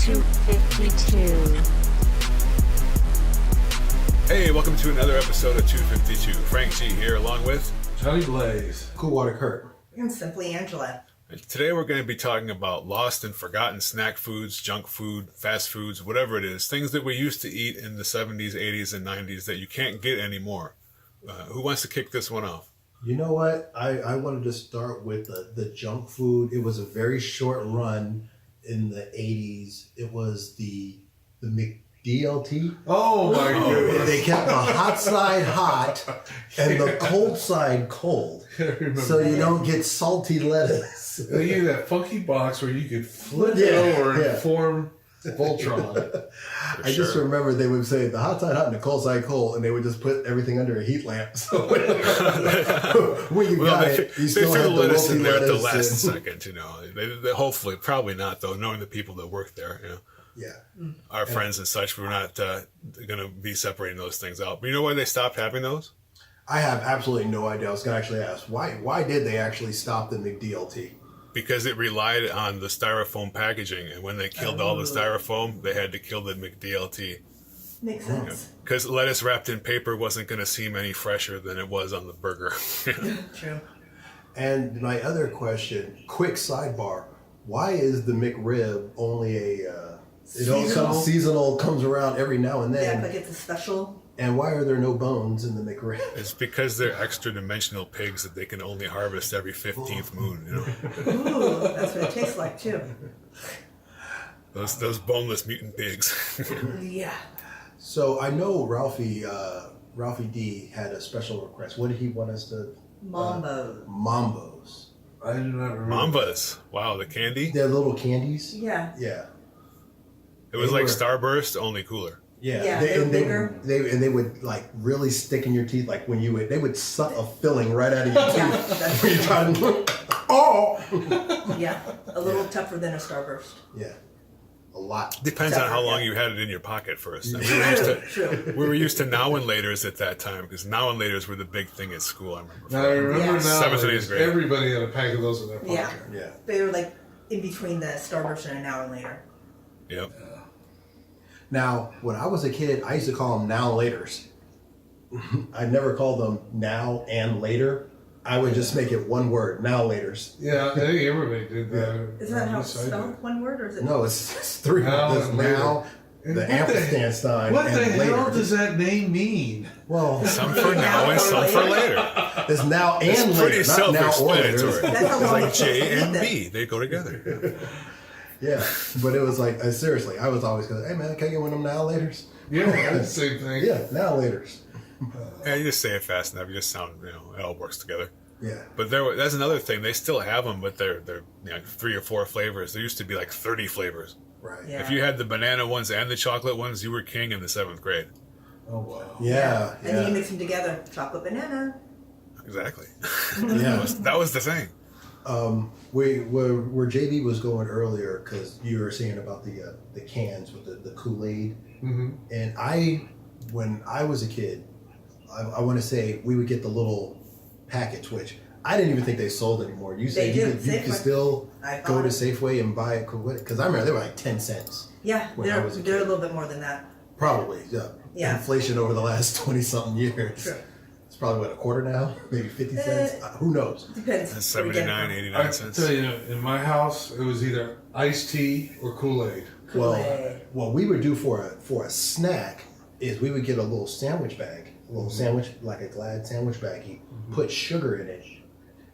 252. Hey, welcome to another episode of 252. Frank G here, along with Johnny Blaze, Coolwater Kurt, and Simply Angela. And today we're going to be talking about lost and forgotten snack foods, junk food, fast foods, whatever it is. Things that we used to eat in the 70s, 80s, and 90s that you can't get anymore. Who wants to kick this one off? You know what? I wanted to start with the junk food. It was a very short run in the 80s. It was the McDLT. Oh my goodness. They kept the hot side hot and the cold side cold. So you don't get salty lettuce. They gave that funky box where you could flip it over and form Voltron. I just remember they would say the hot side hot and the cold side cold, and they would just put everything under a heat lamp. So when you got it, you still threw had the lettuce in there at the lettuce last second, you know. They hopefully, probably not, though, knowing the people that work there, you know. Yeah. Our friends and such, we're not going to be separating those things out. But you know why they stopped having those? I have absolutely no idea. I was going to actually ask, why did they actually stop the McDLT? Because it relied on the styrofoam packaging, and when they killed all the styrofoam, they had to kill the McDLT. Makes sense. Because lettuce wrapped in paper wasn't going to seem any fresher than it was on the burger. True. And my other question, quick sidebar, why is the McRib only seasonal, comes around every now and then? Yeah, like it's a special. And why are there no bones in the McRib? It's because they're extra dimensional pigs that they can only harvest every 15th moon, you know. Ooh, that's what it tastes like too. Those boneless mutant pigs. Yeah. So I know Ralphie D had a special request. What did he want us to? Mambos. Mambos. I do not remember. Mambos. Wow, the candy? They're little candies? Yeah. Yeah. It was like Starburst, only cooler. Yeah, they're bigger. They would like really stick in your teeth, like when they would suck a filling right out of your teeth. Yeah, that's when you're trying to, Yeah, a little tougher than a Starburst. Yeah, a lot. Depends on how long you had it in your pocket first. We were used to now and laters at that time, because now and laters were the big thing at school. I remember. Now I remember now. 7th and 8th grade. Everybody had a pack of those in their pocket. Yeah. They were like in between the Starburst and an hour later. Yep. Now, when I was a kid, I used to call them now-laters. I never called them now and later. I would just make it one word, now-laters. Yeah, I think everybody did that. Is that how it's spelled? One word, or is it? No, it's three. Now There's and now, And the ampersand sign, What the and later. hell does that name mean? Well, Some for now and some for later. it's now and It's pretty later, not now or later. self-explanatory. That's how It's long like it's supposed to J and be B. They go together. Yeah, but it was like, seriously, I was always going, hey man, can I get one of them now-laters? Yeah, that's the same thing. Yeah, now-laters. Yeah, you just say it fast enough. You just sound, you know, it all works together. Yeah. But that's another thing. They still have them, but they're you know, 3 or 4 flavors. There used to be like 30 flavors. Right. Yeah. If you had the banana ones and the chocolate ones, you were king in the 7th grade. Oh, wow. Yeah. And then you mix them together. Chocolate banana. Exactly. Yeah. that was the thing. Where JB was going earlier, because you were saying about the cans with the KoolAid, and when I was a kid, I want to say we would get the little package, which I didn't even think they sold anymore. You said you could still go to Safeway and buy a KoolAid, because I remember they were like 10 cents. Yeah, they're a little bit more than that. Probably, yeah. Yeah. Inflation over the last 20-something years. True. It's probably what, a quarter now? Maybe 50 cents? Who knows? Depends. That's 79, I 89 cents. tell you, in my house, it was either iced tea or Kool-Aid. KoolAid. What we would do for a snack is we would get a little sandwich bag, a little sandwich, like a Glad sandwich baggie, put sugar in it,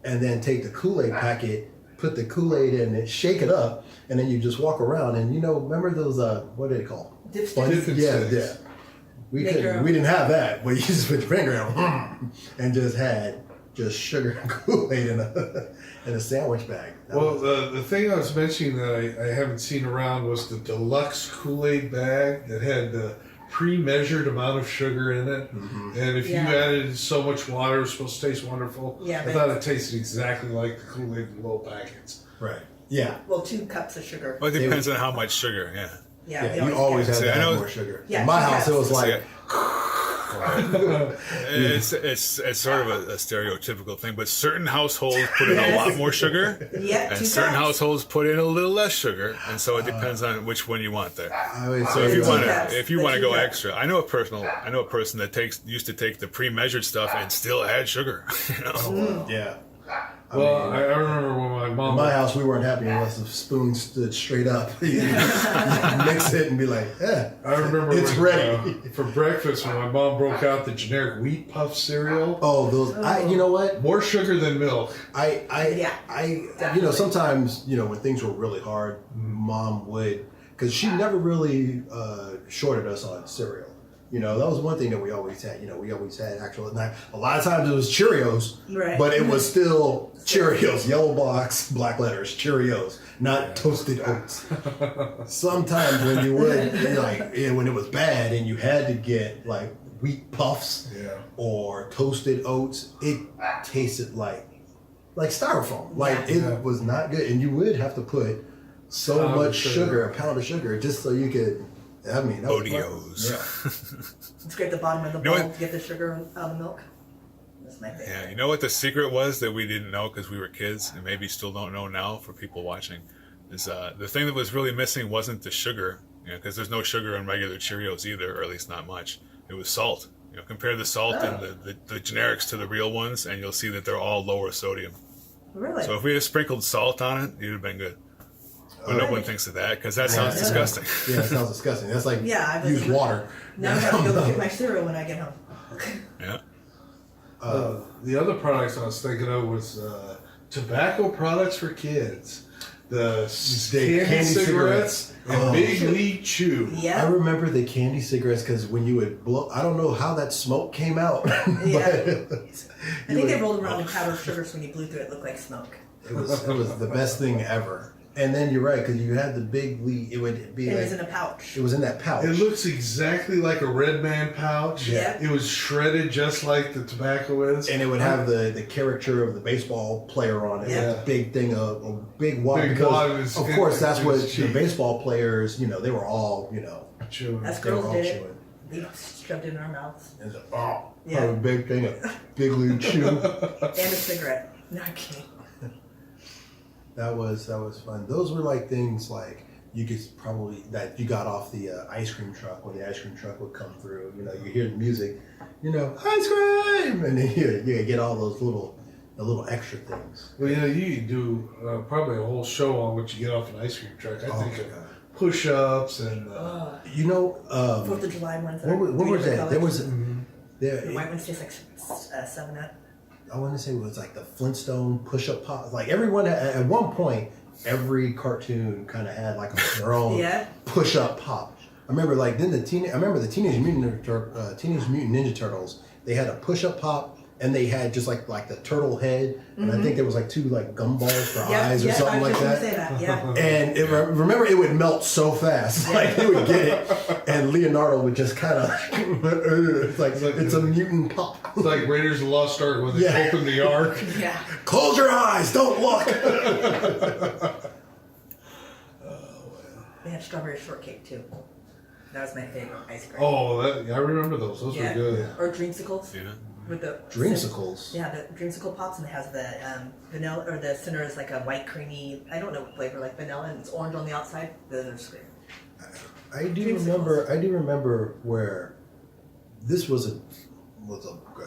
and then take the Kool-Aid packet, put the Kool-Aid in it, shake it up, and then you just walk around. And remember those, what are they called? Dipsticks. Yeah. We didn't have that, but you just put your finger in and just sugar and Kool-Aid in a sandwich bag. The thing I was mentioning that I haven't seen around was the deluxe Kool-Aid bag that had the pre-measured amount of sugar in it. And if you added so much water, it was supposed to taste wonderful. Yeah, I thought it tasted exactly like the Kool-Aid in little packets. Right. Yeah. Well, 2 cups of sugar. Well, it depends on how much sugar, Yeah, you always had to add more sugar. Yeah, in my 2 house, it was cups. like, It's sort of a stereotypical thing, but certain households put in a lot more sugar, Yeah, and two certain cups. households put in a little less sugar, and so it depends on which one you want there. I would So say if you two want cups, to, if you the want to two go cups. extra, I know a person that used to take the pre-measured stuff and still add sugar. You know? yeah. Well, I remember when my In mom. my house, we weren't happy unless the spoon stood straight up. You mix it and be like, yeah, I remember it's when, ready. for breakfast when my mom broke out the generic wheat puff cereal. Oh, those! You know what? More sugar than milk. Sometimes, when things were really hard, Mom would, because she never really shorted us on cereal. That was one thing that we always had. We always had actual. A lot of times it was Cheerios, Right. but it was still Cheerios, yellow box, black letters, Cheerios, not toasted oats. Sometimes when you would, when it was bad and you had to get like wheat puffs or toasted oats, it tasted like styrofoam. It was not good, and you would have to put so much sugar, a pound of sugar, just so you could. That was Odios. Scrape the bottom of the bowl to get the sugar out of the milk. That's my favorite. Yeah, you know what the secret was that we didn't know because we were kids, and maybe still don't know now for people watching, is the thing that was really missing wasn't the sugar, because there's no sugar in regular Cheerios either, or at least not much. It was salt. Compare the salt and the generics to the real ones, and you'll see that they're all lower sodium. Really? So if we had sprinkled salt on it, it'd have been good. But no one thinks of that because that sounds disgusting. Yeah, it sounds disgusting. That's like use water. Now I gotta go get my cereal when I get home. Yeah. The other products I was thinking of was tobacco products for kids. The candy cigarettes and Big League Chew. Yeah. I remember the candy cigarettes because when you would blow, I don't know how that smoke came out. Yeah. I I think they rolled around in powdered sugar, so when you blew through it, it looked like smoke. It was the best thing ever. And then you're right, because you had the Big League. It would be It was in a pouch. It was in that pouch. It looks exactly like a Red Man pouch. Yeah. It was shredded just like the tobacco is. And it would have the caricature of the baseball player on it. Yeah. A big thing, a big wad. Big Because, wad is- of course, that's it what was the cheap. baseball players, they were all, Chewing. As they were girls all did chewing. it. We shoved it in our mouths. And so, Yeah. a big thing of Big League Chew. And a cigarette. No, I'm kidding. That was fun. Those were like things like you could probably that you got off the ice cream truck when the ice cream truck would come through. You hear the music, ice cream, and then you get all those little extra things. Well, you do probably a whole show on what you get off an ice cream truck. I think of God. push-ups and Fourth of July ones. what was that? There was The white ones taste like 7-Up. I want to say it was like the Flintstone push-up pop. Like everyone at one point, every cartoon kind of had like their own push-up pop. I remember like then the Teenage Mutant Ninja Turtles. They had a push-up pop, and they had just like the turtle head, and I think there was like 2 like gumballs for eyes or something like that. Say that. Yeah. And remember, it would melt so fast. Like they would get it, and Leonardo would just kind of it's a mutant pop. it's like Raiders of the Lost Ark when they open the Ark. Yeah. Close your eyes, don't look. They had strawberry shortcake too. That was my favorite ice cream. Oh, I remember those. Those were good. Or dreamsicles. Yeah. With the Dreamsicles. Yeah, the dreamsicle pops, and it has the vanilla, or the center is like a white creamy, I don't know what flavor, like vanilla, and it's orange on the outside. Those are great. I do remember where this was a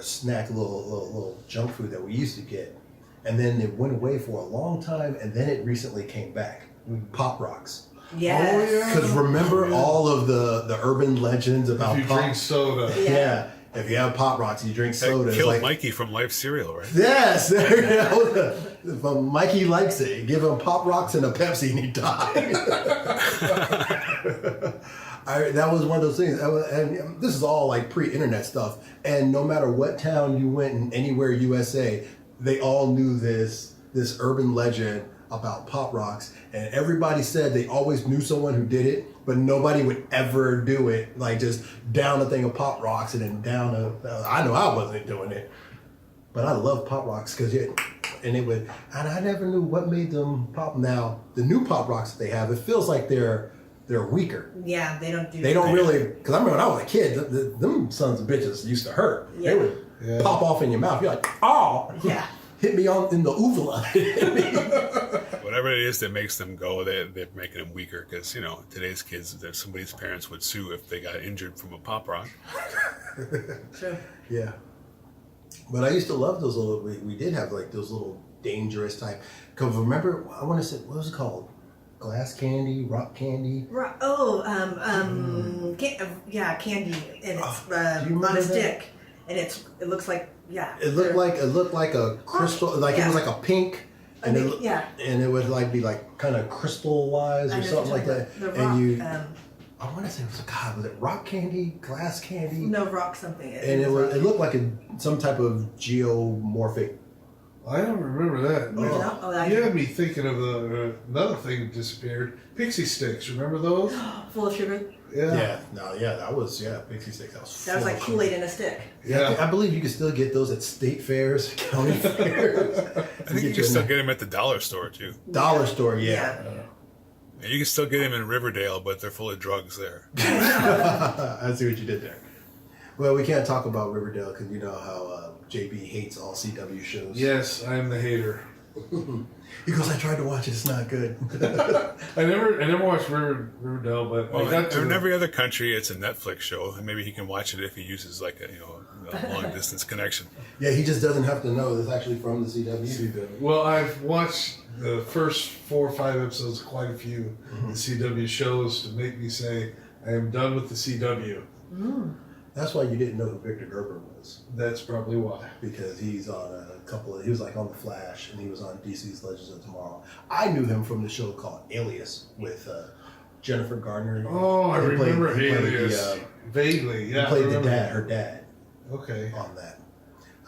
snack, little junk food that we used to get, and then it went away for a long time, and then it recently came back. Pop Rocks. Yes. Oh, yeah. Because remember all of the urban legends about If you Pop. drink soda. Yeah. If you have Pop Rocks, you drink soda. That It's killed like, Mikey from Life Cereal, right? yes, there you go. If Mikey likes it, give him Pop Rocks and a Pepsi and he died. That was one of those things. And this is all like pre-internet stuff. And no matter what town you went in, anywhere USA, they all knew this urban legend about Pop Rocks. And everybody said they always knew someone who did it, but nobody would ever do it. Like just down a thing of Pop Rocks and then down I know I wasn't doing it. But I love Pop Rocks and I never knew what made them pop. Now, the new Pop Rocks that they have, it feels like they're they're weaker. Yeah, they don't do. They don't really, because I remember when I was a kid, them sons of bitches used to hurt. Yeah. They would pop off in your mouth. You're like, oh, Yeah. hit me in the uvula. Whatever it is that makes them go, they're making them weaker because, today's kids, somebody's parents would sue if they got injured from a pop rock. True. Yeah. But I used to love those little, we did have like those little dangerous type. Because remember, I want to say, what was it called? Glass candy, rock candy. Candy, and it's Do you remember on a that? stick, and it looks like It looked like a crystal, like it was like a pink, and and it would like be like kind of crystal wise or something like that. The rock, and I want to say was it rock candy, glass candy? no rock something. And it looked like some type of geomorphic. I don't remember that. Oh, You had me thinking of another thing that disappeared. Pixie sticks. Remember those? full of sugar. Yeah. That was Pixie Sticks. That was like Kool-Aid in a stick. Yeah. I believe you can still get those at state fairs, county fairs. I think you can still get them at the dollar store, too. Dollar store, yeah. And you can still get them in Riverdale, but they're full of drugs there. I see what you did there. Well, we can't talk about Riverdale because you know how JB hates all CW shows. Yes, I am the hater. He goes, I tried to watch it, it's not good. I never watched Riverdale, but I got to. In every other country, it's a Netflix show, and maybe he can watch it if he uses like a long distance connection. Yeah, he just doesn't have to know it's actually from the CW. Well, I've watched the first 4 or 5 episodes of quite a few CW shows to make me say I am done with the CW. That's why you didn't know who Victor Gerber was. That's probably why. Because he's on he was like on The Flash, and he was on DC's Legends of Tomorrow. I knew him from the show called Alias with Jennifer Garner. Oh, I remember he played Alias. Vaguely, yeah. He played her dad. Okay. On that.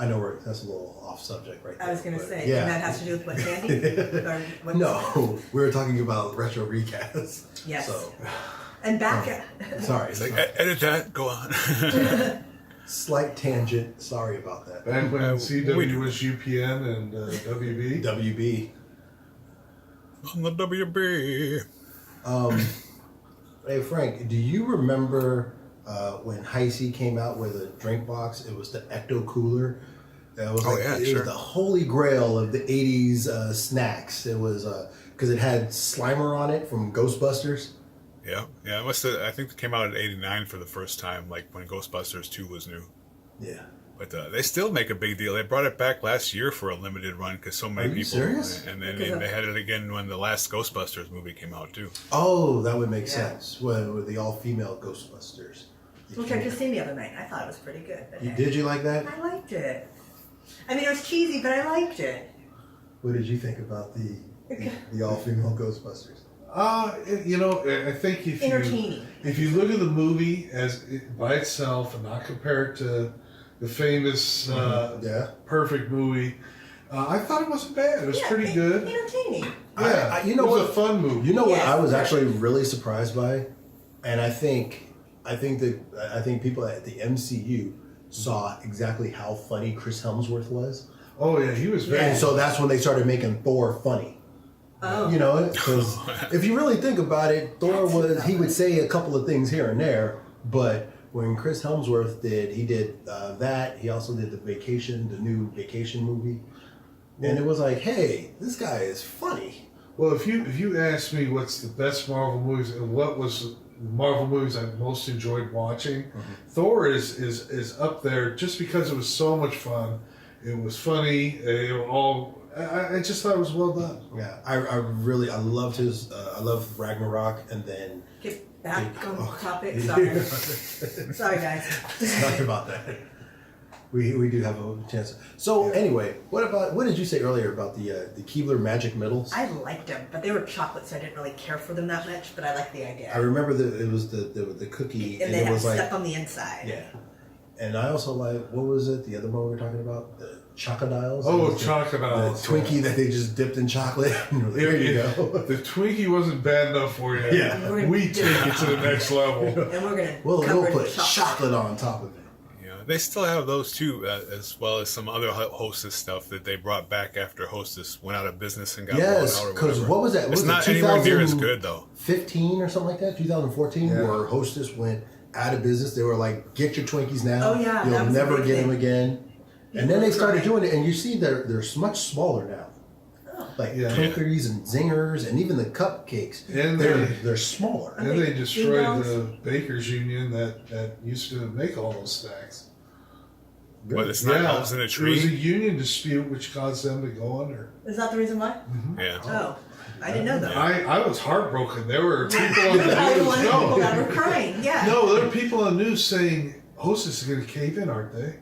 I know that's a little off subject right there. I was going to say, yeah. and that has to do with what candy? Or what? No, we were talking about retro recasts. Yes. So, and back sorry. He's like, edit that, go on. Slight tangent. Sorry about that. Back when CW was UPN and WB. WB. On the WB. Hey, Frank, do you remember when Hi-C came out with a drink box? It was the Ecto Cooler. That was it was the holy grail of the 80s snacks. It was because it had Slimer on it from Ghostbusters. Yeah. It must have, I think it came out in '89 for the first time, like when Ghostbusters 2 was new. Yeah. But they still make a big deal. They brought it back last year for a limited run because so many people. Serious? And then they had it again when the last Ghostbusters movie came out too. Oh, that would make sense. With the all-female Ghostbusters. which I just seen the other night. I thought it was pretty good. Did you like that? I liked it. I mean, it was cheesy, but I liked it. What did you think about the all-female Ghostbusters? I think if you look at the movie by itself and not compare it to the famous Perfect movie, I thought it wasn't bad. It was pretty good. Entertaining. Yeah, it was a fun movie. You know what I was actually really surprised by, and I think people at the MCU saw exactly how funny Chris Hemsworth was. Oh yeah, he was very. And so that's when they started making Thor funny. Oh. You know, because if you really think about it, Thor he would say a couple of things here and there, but when Chris Hemsworth he did that. He also did the new Vacation movie, and it was like, hey, this guy is funny. Well, if you ask me what's the best Marvel movies and what was the Marvel movies I most enjoyed watching, Thor is up there just because it was so much fun. It was funny. I just thought it was well done. Yeah, I loved I loved Ragnarok, and then Get back on topic. Sorry. Sorry, guys. Sorry about that. We do have a chance. So anyway, what did you say earlier about the Keebler Magic Middles? I liked them, but they were chocolate, so I didn't really care for them that much. But I liked the idea. I remember that it was the cookie, and they it had was stuff on the inside. Yeah. And I also what was it? The other one we were talking about, the Chocodiles. Oh, Chocodiles. The Twinkie that they just dipped in chocolate. There you go. The Twinkie wasn't bad enough for you. Yeah. We take it to the next level. And we're gonna we'll put chocolate on top of it. Yeah, they still have those too, as well as some other Hostess stuff that they brought back after Hostess went out of business and got bought out or whatever. Because what was that? It's not anywhere near as good though. 2015 or something like that, 2014, Yeah. where Hostess went out of business. They were like, "Get your Twinkies now. Oh, yeah, that You'll was a never big get them thing. again." And then they started doing it, and you see they're much smaller now. Like Yeah. Twinkies and Zingers, and even the cupcakes. And They're smaller. And they destroyed emails? the bakers union that used to make all those snacks. But it's not elves in a It was a tree. union dispute which caused them to go under. Is that the reason why? Yeah. Oh, I didn't know that. I was heartbroken. There were people on You were probably the one of news. the people that were crying. Yeah. No, there were people on the news saying Hostess is going to cave in, aren't they?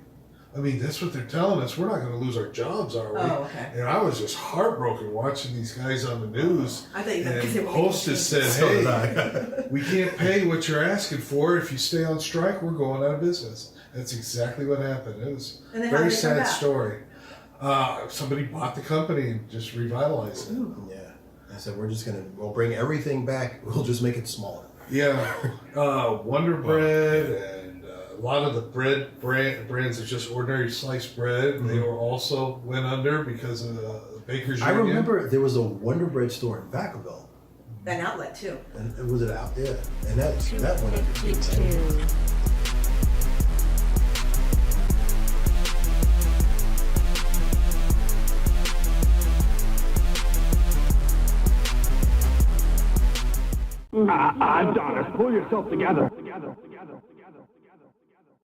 I mean, that's what they're telling us. We're not going to lose our jobs, are we? Oh, okay. And I was just heartbroken watching these guys on the news. I thought you meant because And they were Hostess said, So did "Hey, we can't pay what you're asking for. If you stay on strike, we're going out of business." That's exactly what happened. It was And then a how very did they come sad back? story. Somebody bought the company and just revitalized it. Yeah. I said, we'll bring everything back. We'll just make it smaller. Yeah, Wonder Bread and a lot of the brands of just ordinary sliced bread. They were also went under because of the bakers I union. remember there was a Wonder Bread store in Vacaville. An outlet too. And was it out there? And that went under. 282. Adonis, pull yourself together.